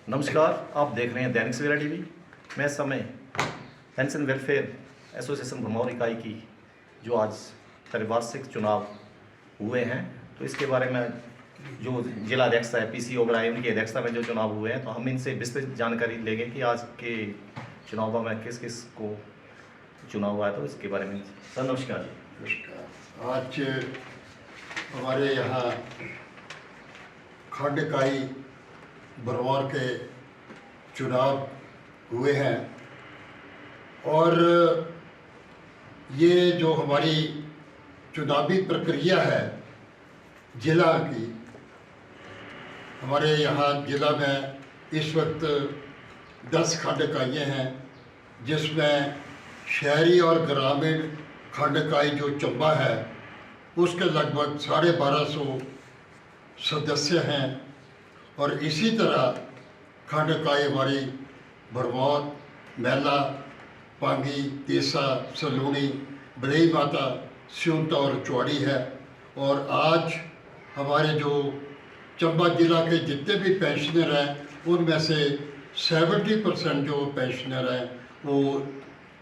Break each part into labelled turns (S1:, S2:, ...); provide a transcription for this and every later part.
S1: नमस्कार, आप देख रहे हैं दैनिक सवेरा टीवी। मैं इस समय पेंशन वेलफेयर एसोसिएशन भरमौर इकाई की जो आज त्रैवार्षिक चुनाव हुए हैं तो इसके बारे में जो जिला अध्यक्ष है पीसी ओबराय उनकी अध्यक्षता में जो चुनाव हुए हैं तो हम इनसे विस्तृत जानकारी लेंगे कि आज के चुनाव में किस किस को चुनाव हुआ है। तो इसके बारे में सर नमस्कार जी।
S2: नमस्कार। आज हमारे यहाँ खंड इकाई भरमौर के चुनाव हुए हैं और ये जो हमारी चुनावी प्रक्रिया है जिला की, हमारे यहाँ जिला में इस वक्त 10 खंड इकाइयाँ हैं जिसमें शहरी और ग्रामीण खंड इकाई जो चंबा है उसके लगभग 1250 सदस्य हैं और इसी तरह खंड इकाई हमारी भरमौर, मैला, पांगी, तेसा, सलूनी, बलई माता, सिउंता और चौड़ी है। और आज हमारे जो चंबा जिला के जितने भी पेंशनर हैं उनमें से 70% जो पेंशनर हैं वो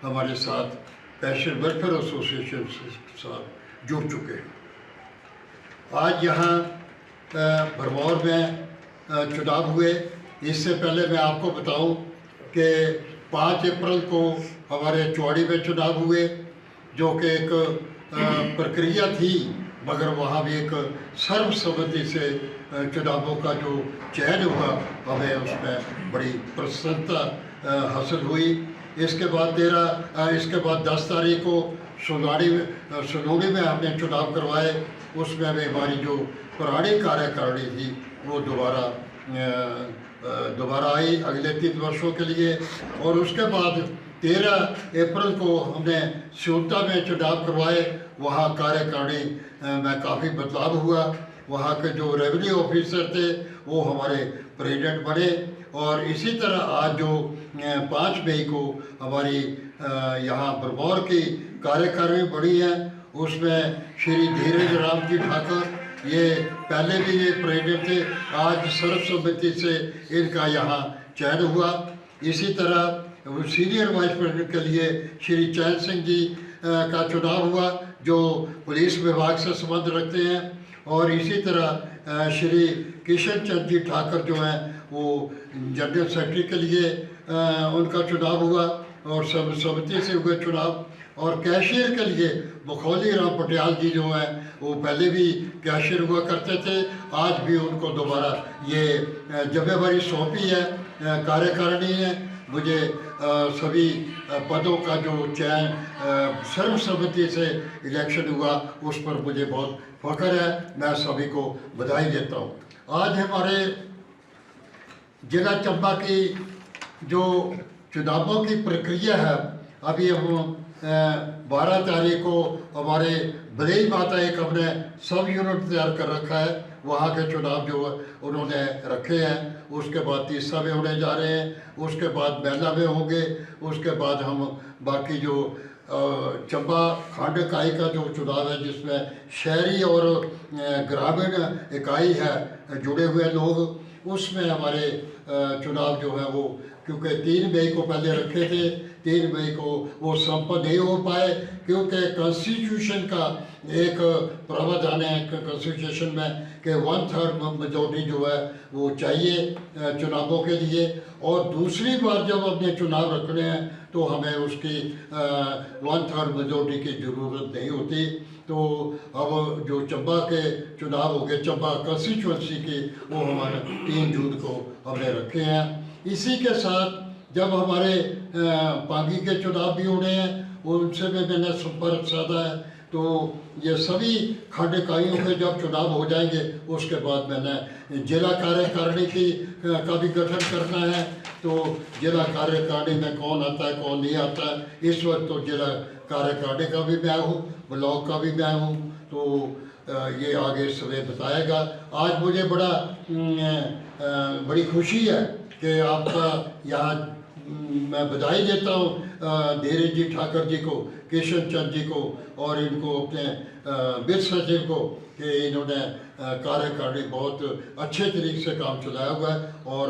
S2: हमारे साथ पेंशन वेलफेयर एसोसिएशन के साथ जुड़ चुके हैं। आज यहाँ भरमौर में चुनाव हुए। इससे पहले मैं आपको बताऊं कि 5 अप्रैल को हमारे चौड़ी में चुनाव हुए जो कि एक प्रक्रिया थी, मगर वहाँ भी एक सर्वसम्मति से चुनावों का जो चयन हुआ हमें उसमें बड़ी प्रसन्नता हासिल हुई। इसके बाद 10 तारीख को सुनौड़ी में हमने चुनाव करवाए। उसमें भी हमारी जो पुरानी कार्यकारिणी थी वो दोबारा आई अगले 3 वर्षों के लिए। और उसके बाद 13 अप्रैल को हमने सिउंता में चुनाव करवाए। वहाँ कार्यकारिणी में काफ़ी बदलाव हुआ। वहाँ के जो रेवेन्यू ऑफिसर थे वो हमारे प्रेसिडेंट बने। और इसी तरह आज जो 5 मई को हमारी यहाँ भरमौर की कार्यकारिणी बनी है उसमें श्री धीरज राम जी ठाकुर, ये पहले भी ये प्रेसिडेंट थे, आज सर्वसम्मति से इनका यहाँ चयन हुआ। इसी तरह सीनियर वाइस प्रेसिडेंट के लिए श्री चैन सिंह जी का चुनाव हुआ जो पुलिस विभाग से संबंध रखते हैं। और इसी तरह श्री किशन चंद जी ठाकुर जो हैं वो जनरल सेक्रेटरी के लिए उनका चुनाव हुआ और सर्वसम्मति से हुए चुनाव। और कैशियर के लिए बखौली राम पटियाल जी जो हैं वो पहले भी कैशियर हुआ करते थे, आज भी उनको दोबारा ये जिम्मेवारी सौंपी है कार्यकारिणी है। मुझे सभी पदों का जो चयन सर्वसम्मति से इलेक्शन हुआ उस पर मुझे बहुत फख्र है। मैं सभी को बधाई देता हूँ। आज हमारे जिला चंबा की जो चुनावों की प्रक्रिया है, अभी हम 12 तारीख को हमारे बलई माता एक हमने सब यूनिट तैयार कर रखा है, वहाँ के चुनाव जो उन्होंने रखे हैं। उसके बाद तीसरा में होने जा रहे हैं, उसके बाद मैला में होंगे, उसके बाद हम बाकी जो चंबा खंड इकाई का जो चुनाव है जिसमें शहरी और ग्रामीण इकाई है जुड़े हुए लोग, उसमें हमारे चुनाव जो है वो क्योंकि 3 मई को पहले रखे थे, 3 मई को वो संपन्न नहीं हो पाए क्योंकि कॉन्स्टिट्यूशन का एक प्रावधान है कॉन्स्टिट्यूशन में कि 1/3 मेजॉरिटी जो है वो चाहिए चुनावों के लिए। और दूसरी बार जब अपने चुनाव रखने हैं तो हमें उसकी 1/3 मेजॉरिटी की ज़रूरत नहीं होती। तो अब जो चंबा के चुनाव हो गए चंबा कॉन्स्टिट्यूंसी के, वो हमारे 3 जून को हमने रखे हैं। इसी के साथ जब हमारे पांगी के चुनाव भी होने हैं उनसे भी मैंने संपर्क साधा है। तो ये सभी खंड इकाइयों के जब चुनाव हो जाएंगे उसके बाद मैंने जिला कार्यकारिणी का भी गठन करना है। तो जिला कार्यकारिणी में कौन आता है कौन नहीं आता है, इस वक्त तो जिला कार्यकारिणी का भी मैं हूँ, ब्लॉक का भी मैं हूँ, तो ये आगे समय बताएगा। आज मुझे बड़ी खुशी है कि आपका यहाँ मैं बधाई देता हूँ धीरज जी ठाकुर जी को, किशन चंद जी को और इनको अपने वित्त सचिव को कि इन्होंने कार्यकारिणी बहुत अच्छे तरीके से काम चलाया हुआ है और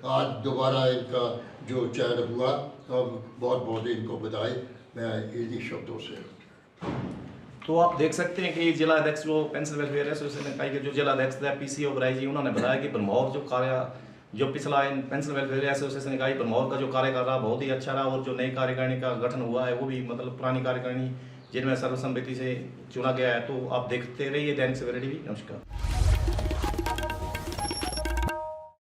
S2: आज दोबारा इनका जो चयन हुआ तो बहुत बहुत इनको बधाई मैं इन्हीं शब्दों से।
S1: तो आप देख सकते हैं कि जिला अध्यक्ष जो पेंशन वेलफेयर एसोसिएशन इकाई के जो जिला अध्यक्ष थे पीसी ओबराय जी, उन्होंने बताया कि भरमौर जो कार्य जो पिछला पेंशन वेलफेयर एसोसिएशन इकाई भरमौर का जो कार्यकाल रहा बहुत ही अच्छा रहा और जो नई कार्यकारिणी का गठन हुआ है वो भी मतलब पुरानी कार्यकारिणी जिनमें सर्वसम्मति से चुना गया है। तो आप देखते रहिए दैनिक सवेरा टीवी। नमस्कार।